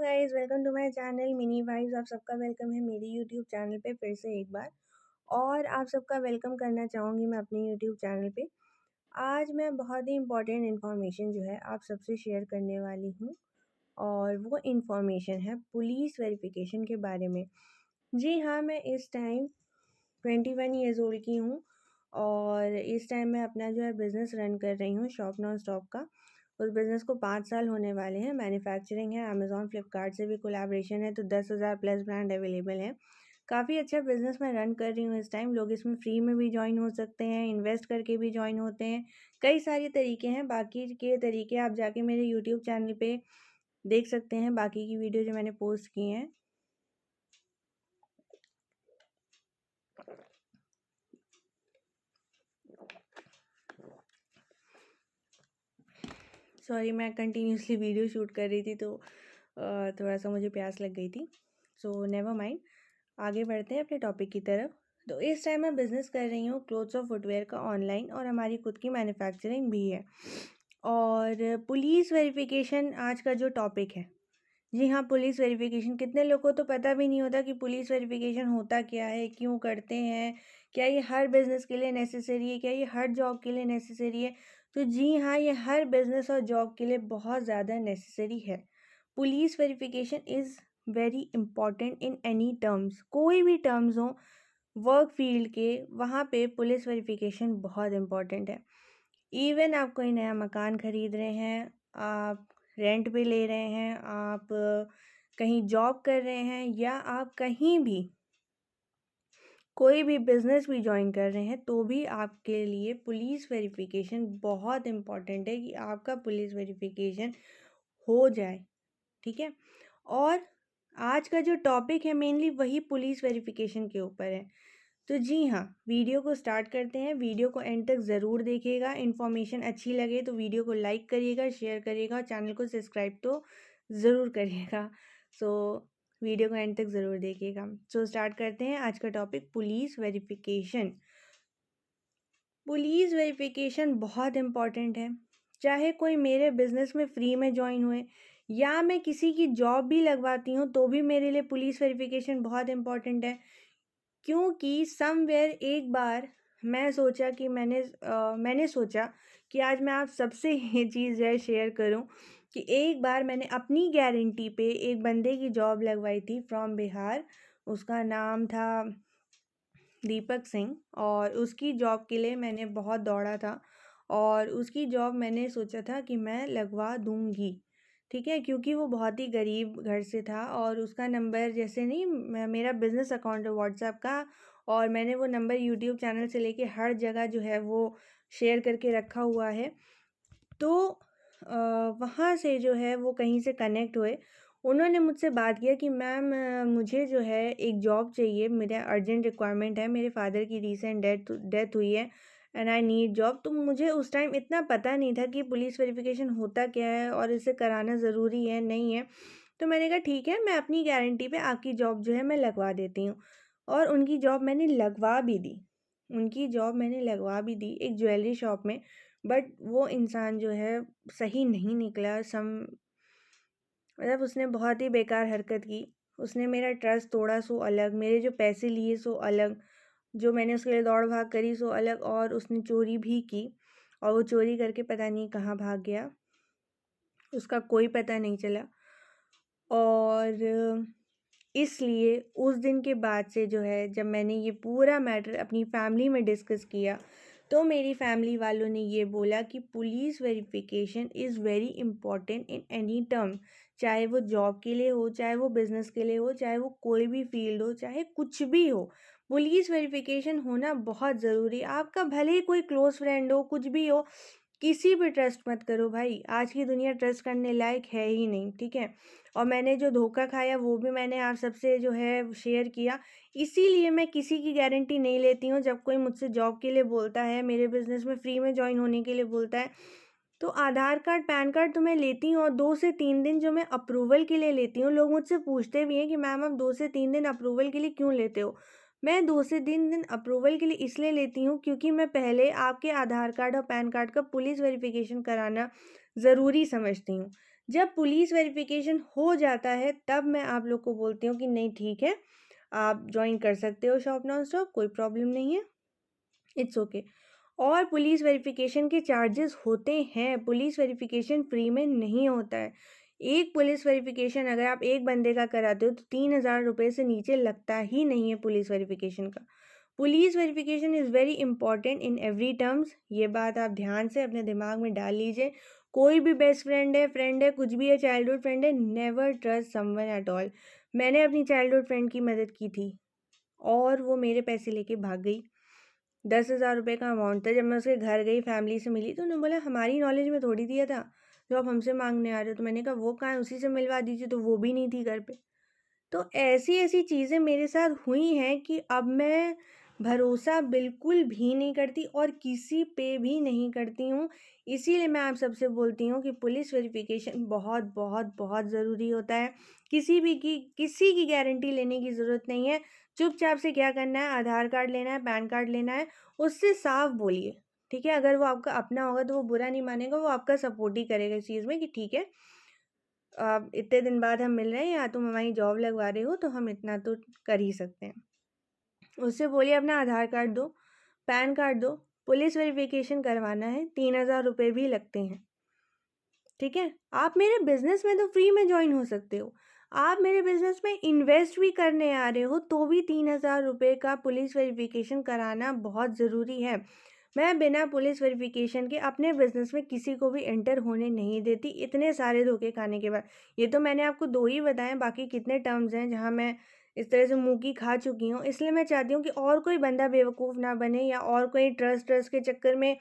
Guys, welcome to my channel mini vibes. आप सबका welcome है मेरी यूट्यूब चैनल पे फिर से एक बार। और आप सबका वेलकम करना चाहूँगी मैं अपने यूट्यूब चैनल पे। आज मैं बहुत ही इम्पोर्टेंट इन्फॉर्मेशन जो है आप सबसे शेयर करने वाली हूँ, और वो इन्फॉर्मेशन है पुलिस वेरिफिकेशन के बारे में। जी हाँ, मैं इस टाइम 21 ईयर्स ओल्ड की हूँ, और इस टाइम मैं अपना जो है बिज़नेस रन कर रही हूँ शॉप नॉन स्टॉप का। उस बिज़नेस को 5 साल होने वाले हैं। मैन्युफैक्चरिंग है, अमेज़ॉन फ्लिपकार्ट से भी कोलैबोरेशन है, तो 10,000 प्लस ब्रांड अवेलेबल हैं। काफ़ी अच्छा बिज़नेस मैं रन कर रही हूँ इस टाइम। लोग इसमें फ्री में भी जॉइन हो सकते हैं, इन्वेस्ट करके भी जॉइन होते हैं। कई सारे तरीके हैं, बाकी के तरीके आप जाके मेरे यूट्यूब चैनल पे देख सकते हैं, बाकी की वीडियो जो मैंने पोस्ट की हैं। सॉरी, मैं कंटिन्यूसली वीडियो शूट कर रही थी, तो थोड़ा सा मुझे प्यास लग गई थी। सो नेवर माइंड, आगे बढ़ते हैं अपने टॉपिक की तरफ। तो इस टाइम मैं बिज़नेस कर रही हूँ क्लोथ्स और फुटवेयर का ऑनलाइन, और हमारी खुद की मैन्युफैक्चरिंग भी है। और पुलिस वेरिफिकेशन आज का जो टॉपिक है, जी हाँ, पुलिस वेरिफिकेशन। कितने लोगों को तो पता भी नहीं होता कि पुलिस वेरिफिकेशन होता क्या है, क्यों करते हैं, क्या ये हर बिज़नेस के लिए नेसेसरी है, क्या ये हर जॉब के लिए नेसेसरी है। तो जी हाँ, ये हर बिज़नेस और जॉब के लिए बहुत ज़्यादा नेसेसरी है। Police verification is very important in any terms. कोई भी टर्म्स हो वर्क फील्ड के, वहाँ पे पुलिस वेरिफिकेशन बहुत इम्पॉर्टेंट है। इवन आप कोई नया मकान खरीद रहे हैं, आप रेंट पे ले रहे हैं, आप कहीं जॉब कर रहे हैं, या आप कहीं भी कोई भी बिज़नेस भी जॉइन कर रहे हैं, तो भी आपके लिए पुलिस वेरिफिकेशन बहुत इम्पॉर्टेंट है कि आपका पुलिस वेरिफिकेशन हो जाए। ठीक है। और आज का जो टॉपिक है मेनली वही पुलिस वेरिफिकेशन के ऊपर है। तो जी हाँ, वीडियो को स्टार्ट करते हैं। वीडियो को एंड तक ज़रूर देखिएगा। इन्फॉर्मेशन अच्छी लगे तो वीडियो को लाइक करिएगा, शेयर करिएगा, और चैनल को सब्सक्राइब तो ज़रूर करिएगा। सो वीडियो को एंड तक ज़रूर देखिएगा। सो स्टार्ट करते हैं आज का topic, police verification. Police verification बहुत इम्पॉर्टेंट है। चाहे कोई मेरे बिज़नेस में फ्री में जॉइन हुए, या मैं किसी की जॉब भी लगवाती हूँ, तो भी मेरे लिए पुलिस वेरिफिकेशन बहुत इम्पॉर्टेंट है। क्योंकि समवेयर एक बार मैंने सोचा कि आज मैं आप सबसे ये चीज़ जो है शेयर करूं, कि एक बार मैंने अपनी गारंटी पे एक बंदे की जॉब लगवाई थी फ्रॉम बिहार। उसका नाम था दीपक सिंह, और उसकी जॉब के लिए मैंने बहुत दौड़ा था, और उसकी जॉब मैंने सोचा था कि मैं लगवा दूंगी। ठीक है, क्योंकि वो बहुत ही गरीब घर से था, और उसका नंबर जैसे नहीं, मेरा बिज़नेस अकाउंट है व्हाट्सएप का, और मैंने वो नंबर यूट्यूब चैनल से लेके हर जगह जो है वो शेयर करके रखा हुआ है। तो वहाँ से जो है वो कहीं से कनेक्ट हुए। उन्होंने मुझसे बात किया कि मैम, मुझे जो है एक जॉब चाहिए, मेरा अर्जेंट रिक्वायरमेंट है, मेरे फादर की रिसेंट डेथ हुई है, एंड आई नीड जॉब। तो मुझे उस टाइम इतना पता नहीं था कि पुलिस वेरिफिकेशन होता क्या है, और इसे कराना ज़रूरी है नहीं है। तो मैंने कहा ठीक है, मैं अपनी गारंटी पे आपकी जॉब जो है मैं लगवा देती हूँ। और उनकी जॉब मैंने लगवा भी दी। उनकी जॉब मैंने लगवा भी दी एक ज्वेलरी शॉप में। बट वो इंसान जो है सही नहीं निकला। मतलब उसने बहुत ही बेकार हरकत की। उसने मेरा ट्रस्ट तोड़ा सो अलग, मेरे जो पैसे लिए सो अलग, जो मैंने उसके लिए दौड़ भाग करी सो अलग, और उसने चोरी भी की। और वो चोरी करके पता नहीं कहाँ भाग गया, उसका कोई पता नहीं चला। और इसलिए उस दिन के बाद से जो है, जब मैंने ये पूरा मैटर अपनी फैमिली में डिस्कस किया, तो मेरी फैमिली वालों ने ये बोला कि police verification is very important in any term. चाहे वो जॉब के लिए हो, चाहे वो बिज़नेस के लिए हो, चाहे वो कोई भी फील्ड हो, चाहे कुछ भी हो, पुलिस वेरिफिकेशन होना बहुत ज़रूरी है। आपका भले ही कोई क्लोज़ फ्रेंड हो, कुछ भी हो, किसी पे ट्रस्ट मत करो भाई। आज की दुनिया ट्रस्ट करने लायक है ही नहीं। ठीक है। और मैंने जो धोखा खाया वो भी मैंने आप सबसे जो है शेयर किया। इसीलिए मैं किसी की गारंटी नहीं लेती हूँ। जब कोई मुझसे जॉब के लिए बोलता है, मेरे बिज़नेस में फ्री में जॉइन होने के लिए बोलता है, तो आधार कार्ड, पैन कार्ड तो मैं लेती हूँ, और 2 से 3 दिन जो मैं अप्रूवल के लिए लेती हूँ, लोग मुझसे पूछते भी हैं कि मैम आप 2 से 3 दिन अप्रूवल के लिए क्यों लेते हो? मैं 2 से 3 दिन अप्रूवल के लिए इसलिए लेती हूँ, क्योंकि मैं पहले आपके आधार कार्ड और पैन कार्ड का पुलिस वेरिफिकेशन कराना ज़रूरी समझती हूँ। जब पुलिस वेरिफिकेशन हो जाता है तब मैं आप लोग को बोलती हूँ कि नहीं ठीक है, आप ज्वाइन कर सकते हो शॉप नॉन स्टॉप, कोई प्रॉब्लम नहीं है, इट्स ओके। और पुलिस वेरिफिकेशन के चार्जेस होते हैं, पुलिस वेरिफिकेशन फ्री में नहीं होता है। एक पुलिस वेरिफिकेशन अगर आप एक बंदे का कराते हो तो 3,000 रुपये से नीचे लगता ही नहीं है पुलिस वेरिफिकेशन का। Police verification is very important in every terms, ये बात आप ध्यान से अपने दिमाग में डाल लीजिए। कोई भी बेस्ट फ्रेंड है, कुछ भी है, चाइल्डहुड फ्रेंड है, never trust someone at all. मैंने अपनी चाइल्डहुड फ्रेंड की मदद की थी और वो मेरे पैसे लेके भाग गई। 10,000 रुपये का अमाउंट था। जब मैं उसके घर गई, फैमिली से मिली, तो उन्होंने बोला हमारी नॉलेज में थोड़ी दिया था जो आप हमसे मांगने आ रहे हो। तो मैंने कहा वो कहाँ है, उसी से मिलवा दीजिए। तो वो भी नहीं थी घर पे। तो ऐसी ऐसी चीज़ें मेरे साथ हुई हैं कि अब मैं भरोसा बिल्कुल भी नहीं करती और किसी पे भी नहीं करती हूँ। इसीलिए मैं आप सबसे बोलती हूँ कि पुलिस वेरिफिकेशन बहुत बहुत बहुत ज़रूरी होता है। किसी की गारंटी लेने की ज़रूरत नहीं है। चुपचाप से क्या करना है, आधार कार्ड लेना है, पैन कार्ड लेना है, उससे साफ बोलिए, ठीक है। अगर वो आपका अपना होगा तो वो बुरा नहीं मानेगा, वो आपका सपोर्ट ही करेगा इस चीज़ में कि ठीक है, इतने दिन बाद हम मिल रहे हैं या तुम हमारी जॉब लगवा रहे हो तो हम इतना तो कर ही सकते हैं। उससे बोलिए अपना आधार कार्ड दो, पैन कार्ड दो, पुलिस वेरिफिकेशन करवाना है, 3,000 रुपये भी लगते हैं, ठीक है। आप मेरे बिजनेस में तो फ्री में ज्वाइन हो सकते हो। आप मेरे बिजनेस में इन्वेस्ट भी करने आ रहे हो तो भी 3,000 रुपये का पुलिस वेरिफिकेशन कराना बहुत ज़रूरी है। मैं बिना पुलिस वेरिफिकेशन के अपने बिजनेस में किसी को भी एंटर होने नहीं देती, इतने सारे धोखे खाने के बाद। ये तो मैंने आपको 2 ही बताए, बाकी कितने टर्म्स हैं जहाँ मैं इस तरह से मुँह की खा चुकी हूँ। इसलिए मैं चाहती हूँ कि और कोई बंदा बेवकूफ़ ना बने या और कोई ट्रस्ट के चक्कर में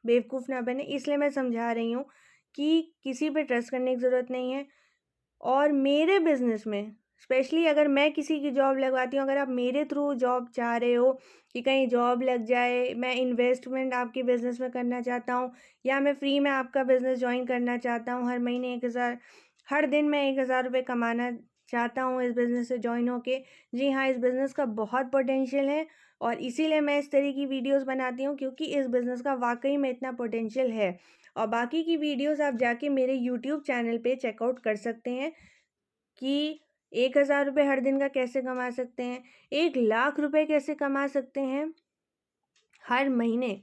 बेवकूफ़ ना बने, इसलिए मैं समझा रही हूँ कि किसी पे ट्रस्ट करने की ज़रूरत नहीं है। और मेरे बिज़नेस में स्पेशली अगर मैं किसी की जॉब लगवाती हूँ, अगर आप मेरे थ्रू जॉब चाह रहे हो कि कहीं जॉब लग जाए, मैं इन्वेस्टमेंट आपके बिज़नेस में करना चाहता हूँ या मैं फ्री में आपका बिज़नेस जॉइन करना चाहता हूँ, हर महीने 1,000, हर दिन मैं 1,000 रुपये कमाना चाहता हूँ इस बिज़नेस से जॉइन होके। जी हाँ, इस बिज़नेस का बहुत पोटेंशियल है और इसीलिए मैं इस तरह की वीडियोस बनाती हूँ क्योंकि इस बिज़नेस का वाकई में इतना पोटेंशियल है। और बाकी की वीडियोस आप जाके मेरे यूट्यूब चैनल पे चेकआउट कर सकते हैं कि 1,000 रुपये हर दिन का कैसे कमा सकते हैं, 1,00,000 रुपये कैसे कमा सकते हैं हर महीने।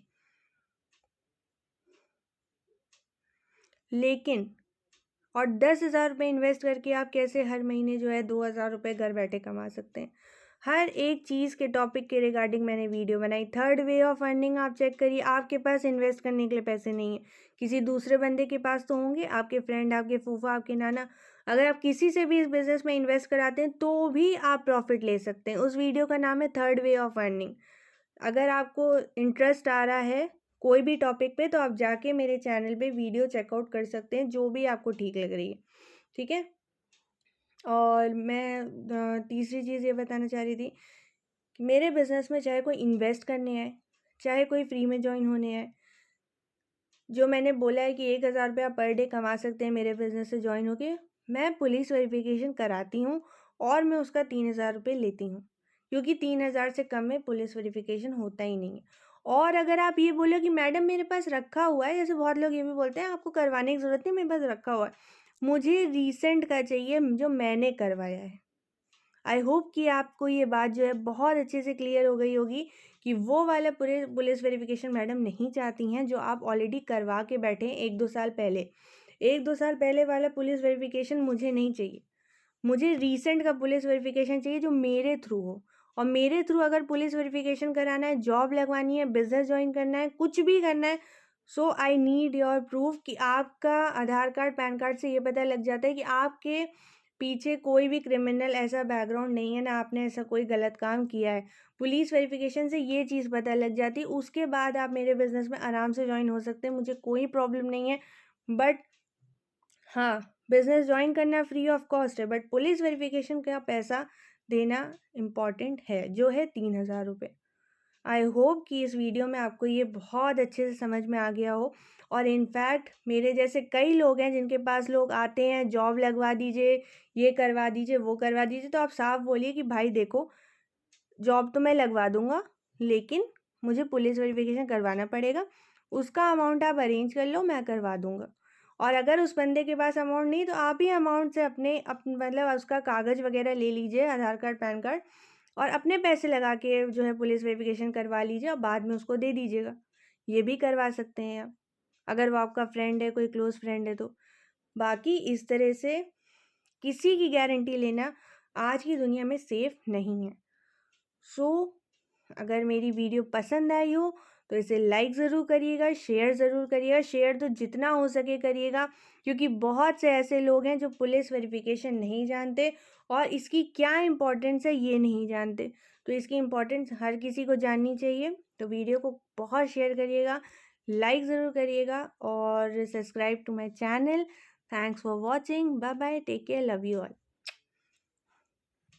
लेकिन और 10,000 रुपये इन्वेस्ट करके आप कैसे हर महीने जो है 2,000 रुपये घर बैठे कमा सकते हैं। हर एक चीज़ के टॉपिक के रिगार्डिंग मैंने वीडियो बनाई। थर्ड वे ऑफ अर्निंग आप चेक करिए, आपके पास इन्वेस्ट करने के लिए पैसे नहीं है, किसी दूसरे बंदे के पास तो होंगे, आपके फ्रेंड, आपके फूफा, आपके नाना। अगर आप किसी से भी इस बिज़नेस में इन्वेस्ट कराते हैं तो भी आप प्रॉफिट ले सकते हैं। उस वीडियो का नाम है थर्ड वे ऑफ अर्निंग। अगर आपको इंटरेस्ट आ रहा है कोई भी टॉपिक पे तो आप जाके मेरे चैनल पे वीडियो चेकआउट कर सकते हैं, जो भी आपको ठीक लग रही है, ठीक है। और मैं तीसरी चीज़ ये बताना चाह रही थी कि मेरे बिज़नेस में चाहे कोई इन्वेस्ट करने आए, चाहे कोई फ्री में जॉइन होने आए, जो मैंने बोला है कि 1,000 रुपया पर डे कमा सकते हैं मेरे बिज़नेस से जॉइन होके, मैं पुलिस वेरिफिकेशन कराती हूँ और मैं उसका 3,000 रुपये लेती हूँ क्योंकि 3,000 से कम में पुलिस वेरिफिकेशन होता ही नहीं है। और अगर आप ये बोलो कि मैडम मेरे पास रखा हुआ है, जैसे बहुत लोग ये भी बोलते हैं आपको करवाने की ज़रूरत नहीं, मेरे पास रखा हुआ है, मुझे रीसेंट का चाहिए जो मैंने करवाया है। आई होप कि आपको ये बात जो है बहुत अच्छे से क्लियर हो गई होगी कि वो वाला पूरे पुलिस वेरिफिकेशन मैडम नहीं चाहती हैं जो आप ऑलरेडी करवा के बैठे हैं 1-2 साल पहले। 1-2 साल पहले वाला पुलिस वेरिफिकेशन मुझे नहीं चाहिए। मुझे रीसेंट का पुलिस वेरिफिकेशन चाहिए जो मेरे थ्रू हो। और मेरे थ्रू अगर पुलिस वेरिफिकेशन कराना है, जॉब लगवानी है, बिजनेस ज्वाइन करना है, कुछ भी करना है, सो आई नीड योर प्रूफ कि आपका आधार कार्ड, पैन कार्ड से ये पता लग जाता है कि आपके पीछे कोई भी क्रिमिनल ऐसा बैकग्राउंड नहीं है, ना आपने ऐसा कोई गलत काम किया है। पुलिस वेरिफिकेशन से ये चीज़ पता लग जाती है, उसके बाद आप मेरे बिजनेस में आराम से ज्वाइन हो सकते हैं, मुझे कोई प्रॉब्लम नहीं है। बट हाँ, बिज़नेस जॉइन करना फ्री ऑफ कॉस्ट है, बट पुलिस वेरिफिकेशन का पैसा देना इम्पॉर्टेंट है, जो है 3,000 रुपये। आई होप कि इस वीडियो में आपको ये बहुत अच्छे से समझ में आ गया हो। और इनफैक्ट मेरे जैसे कई लोग हैं जिनके पास लोग आते हैं, जॉब लगवा दीजिए, ये करवा दीजिए, वो करवा दीजिए, तो आप साफ बोलिए कि भाई देखो, जॉब तो मैं लगवा दूंगा लेकिन मुझे पुलिस वेरिफिकेशन करवाना पड़ेगा, उसका अमाउंट आप अरेंज कर लो, मैं करवा दूंगा। और अगर उस बंदे के पास अमाउंट नहीं तो आप ही अमाउंट से मतलब उसका कागज़ वगैरह ले लीजिए, आधार कार्ड, पैन कार्ड, और अपने पैसे लगा के जो है पुलिस वेरिफिकेशन करवा लीजिए और बाद में उसको दे दीजिएगा। ये भी करवा सकते हैं आप, अगर वो आपका फ्रेंड है, कोई क्लोज़ फ्रेंड है तो। बाकी इस तरह से किसी की गारंटी लेना आज की दुनिया में सेफ नहीं है। सो अगर मेरी वीडियो पसंद आई हो तो इसे लाइक ज़रूर करिएगा, शेयर ज़रूर करिएगा। शेयर तो जितना हो सके करिएगा, क्योंकि बहुत से ऐसे लोग हैं जो पुलिस वेरिफिकेशन नहीं जानते और इसकी क्या इम्पोर्टेंस है ये नहीं जानते। तो इसकी इम्पोर्टेंस हर किसी को जाननी चाहिए। तो वीडियो को बहुत शेयर करिएगा, लाइक ज़रूर करिएगा और subscribe to my channel. Thanks for watching. Bye bye, take care, love you all.